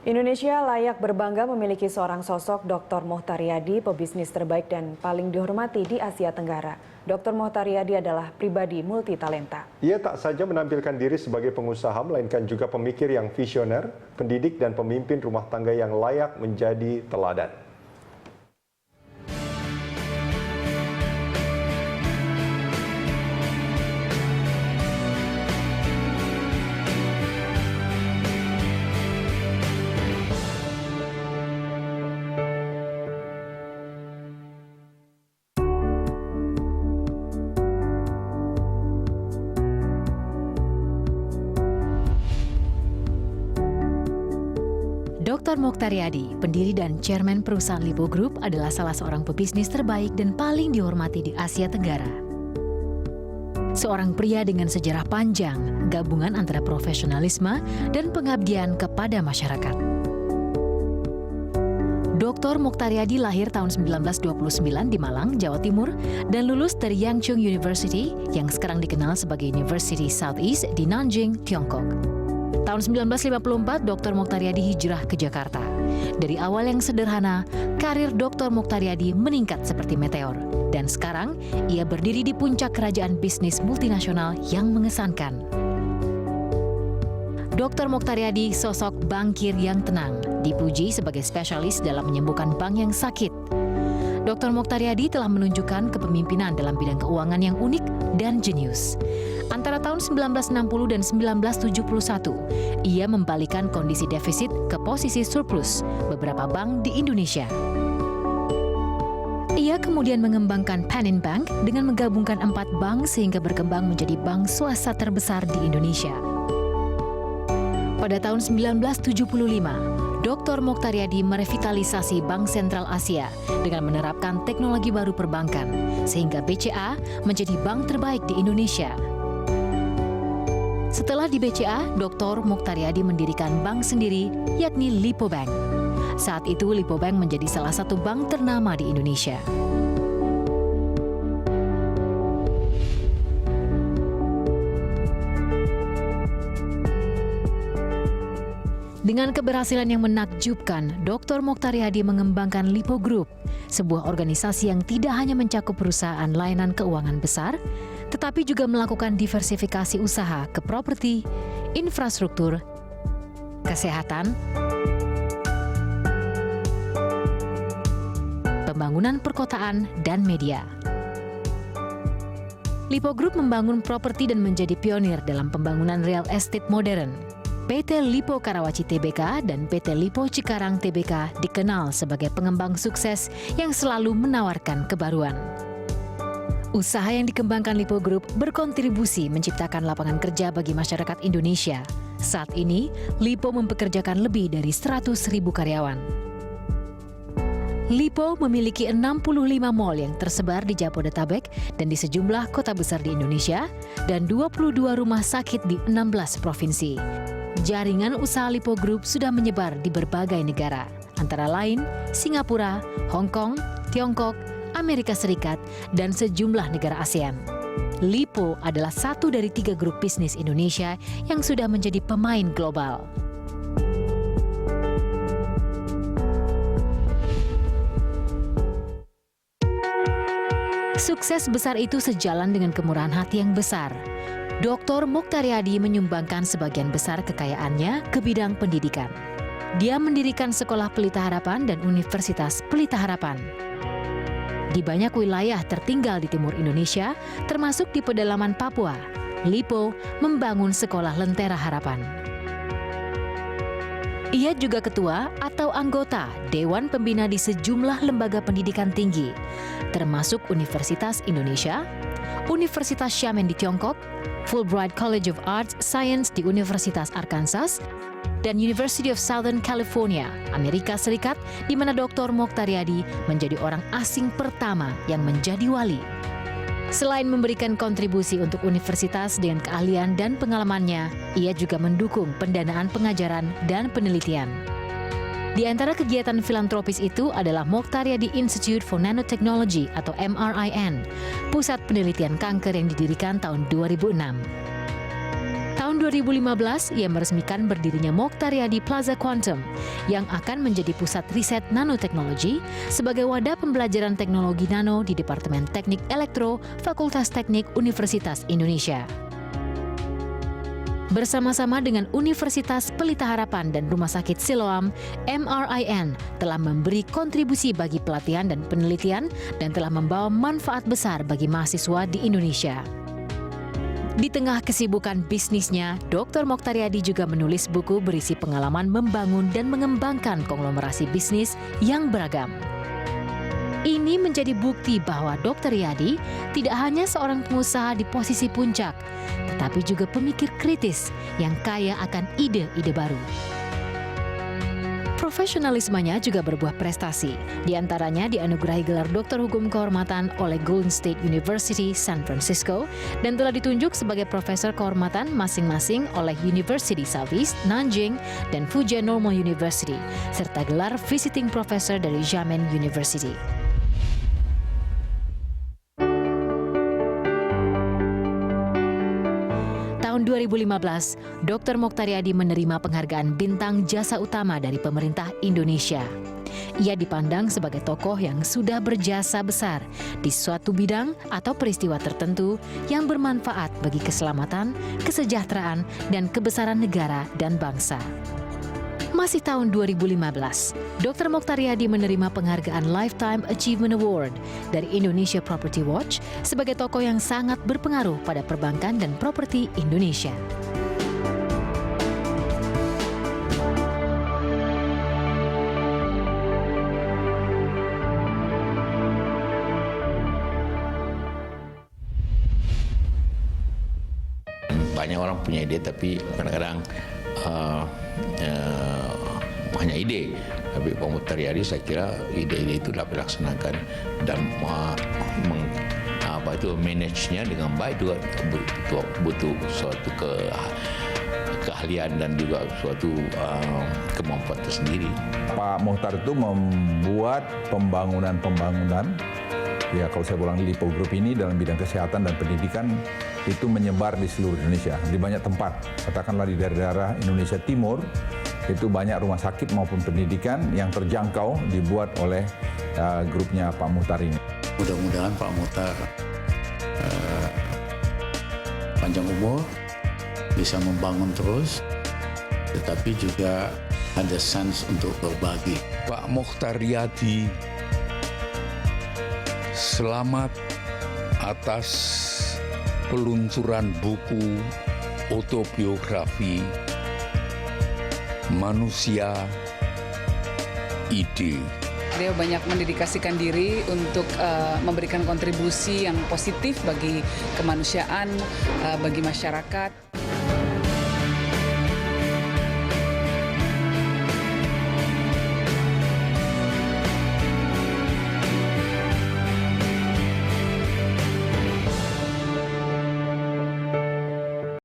Indonesia layak berbangga memiliki seorang sosok Dr. Mohtariadi, pebisnis terbaik dan paling dihormati di Asia Tenggara. Dr. Mohtariadi adalah pribadi multitalenta. Ia tak saja menampilkan diri sebagai pengusaha, melainkan juga pemikir yang visioner, pendidik dan pemimpin rumah tangga yang layak menjadi teladan. Dr. Mohtariadi, pendiri dan chairman perusahaan Lipo Group, adalah salah seorang pebisnis terbaik dan paling dihormati di Asia Tenggara. Seorang pria dengan sejarah panjang, gabungan antara profesionalisme dan pengabdian kepada masyarakat. Dr. Mohtariadi lahir tahun 1929 di Malang, Jawa Timur, dan lulus dari Yang Chung University yang sekarang dikenal sebagai University Southeast di Nanjing, Tiongkok. Tahun 1954, Dr. Mohtariadi hijrah ke Jakarta. Dari awal yang sederhana, karir Dr. Mohtariadi meningkat seperti meteor. Dan sekarang, ia berdiri di puncak kerajaan bisnis multinasional yang mengesankan. Dr. Mohtariadi sosok bankir yang tenang, dipuji sebagai spesialis dalam menyembuhkan bank yang sakit. Dr. Mohtariadi telah menunjukkan kepemimpinan dalam bidang keuangan yang unik dan jenius. Antara tahun 1960 dan 1971, ia membalikan kondisi defisit ke posisi surplus beberapa bank di Indonesia. Ia kemudian mengembangkan Panin Bank dengan menggabungkan 4 bank sehingga berkembang menjadi bank swasta terbesar di Indonesia. Pada tahun 1975, Dr. Mohtariadi merevitalisasi Bank Sentral Asia dengan menerapkan teknologi baru perbankan, sehingga BCA menjadi bank terbaik di Indonesia. Setelah di BCA, Dr. Mohtariadi mendirikan bank sendiri, yakni Lipo Bank. Saat itu Lipo Bank menjadi salah satu bank ternama di Indonesia. Dengan keberhasilan yang menakjubkan, Dr. Mohtariadi mengembangkan Lipo Group, sebuah organisasi yang tidak hanya mencakup perusahaan layanan keuangan besar, tetapi juga melakukan diversifikasi usaha ke properti, infrastruktur, kesehatan, pembangunan perkotaan, dan media. Lipo Group membangun properti dan menjadi pionir dalam pembangunan real estate modern. PT Lipo Karawaci Tbk dan PT Lipo Cikarang Tbk dikenal sebagai pengembang sukses yang selalu menawarkan kebaruan. Usaha yang dikembangkan Lipo Group berkontribusi menciptakan lapangan kerja bagi masyarakat Indonesia. Saat ini, Lipo mempekerjakan lebih dari 100.000 karyawan. Lipo memiliki 65 mal yang tersebar di Jabodetabek dan di sejumlah kota besar di Indonesia dan 22 rumah sakit di 16 provinsi. Jaringan usaha Lipo Group sudah menyebar di berbagai negara, antara lain Singapura, Hong Kong, Tiongkok, Amerika Serikat, dan sejumlah negara ASEAN. Lipo adalah satu dari 3 grup bisnis Indonesia yang sudah menjadi pemain global. Sukses besar itu sejalan dengan kemurahan hati yang besar. Dr. Mohtariadi menyumbangkan sebagian besar kekayaannya ke bidang pendidikan. Dia mendirikan Sekolah Pelita Harapan dan Universitas Pelita Harapan. Di banyak wilayah tertinggal di timur Indonesia, termasuk di pedalaman Papua, Lipo membangun Sekolah Lentera Harapan. Ia juga ketua atau anggota Dewan Pembina di sejumlah lembaga pendidikan tinggi, termasuk Universitas Indonesia, Universitas Xiamen di Tiongkok, Fulbright College of Arts Science di Universitas Arkansas, dan University of Southern California, Amerika Serikat, di mana Dr. Mohtariadi menjadi orang asing pertama yang menjadi wali. Selain memberikan kontribusi untuk universitas dengan keahlian dan pengalamannya, ia juga mendukung pendanaan pengajaran dan penelitian. Di antara kegiatan filantropis itu adalah Mohtariadi Institute for Nanotechnology atau MRIN, pusat penelitian kanker yang didirikan tahun 2006. Tahun Tahun 2015, ia meresmikan berdirinya Mokhtaryadi Plaza Quantum yang akan menjadi pusat riset nanoteknologi sebagai wadah pembelajaran teknologi nano di Departemen Teknik Elektro Fakultas Teknik Universitas Indonesia. Bersama-sama dengan Universitas Pelita Harapan dan Rumah Sakit Siloam, MRIN telah memberi kontribusi bagi pelatihan dan penelitian dan telah membawa manfaat besar bagi mahasiswa di Indonesia. Di tengah kesibukan bisnisnya, Dr. Mokhtaryadi juga menulis buku berisi pengalaman membangun dan mengembangkan konglomerasi bisnis yang beragam. Ini menjadi bukti bahwa Dr. Yadi tidak hanya seorang pengusaha di posisi puncak, tetapi juga pemikir kritis yang kaya akan ide-ide baru. Profesionalismenya juga berbuah prestasi, di antaranya dianugerahi gelar Doktor Hukum Kehormatan oleh Golden State University San Francisco dan telah ditunjuk sebagai Profesor Kehormatan masing-masing oleh University Southeast Nanjing dan Fujian Normal University, serta gelar Visiting Professor dari Xiamen University. Tahun 2015, Dr. Mokhtaryadi menerima penghargaan Bintang Jasa Utama dari pemerintah Indonesia. Ia dipandang sebagai tokoh yang sudah berjasa besar di suatu bidang atau peristiwa tertentu yang bermanfaat bagi keselamatan, kesejahteraan, dan kebesaran negara dan bangsa. Masih tahun 2015, Dr. Mokhtaryadi menerima penghargaan Lifetime Achievement Award dari Indonesia Property Watch sebagai tokoh yang sangat berpengaruh pada perbankan dan properti Indonesia. Banyak orang punya ide, tapi kadang-kadang hanya ide. Tapi Pak Mokhtaryadi, saya kira ide-ide itu dapat dilaksanakan dan manage-nya dengan baik juga butuh suatu keahlian dan juga suatu kemampuan tersendiri. Pak Mokhtar itu membuat pembangunan, ya kalau saya ulang Lipo Group ini dalam bidang kesehatan dan pendidikan itu menyebar di seluruh Indonesia, di banyak tempat. Katakanlah di daerah Indonesia Timur, itu banyak rumah sakit maupun pendidikan yang terjangkau dibuat oleh grupnya Pak Mokhtar ini. Mudah-mudahan Pak Mokhtar panjang umur, bisa membangun terus, tetapi juga ada sense untuk berbagi. Pak Mokhtaryadi, selamat atas peluncuran buku autobiografi Manusia Ide. Beliau banyak mendedikasikan diri untuk memberikan kontribusi yang positif bagi kemanusiaan, bagi masyarakat.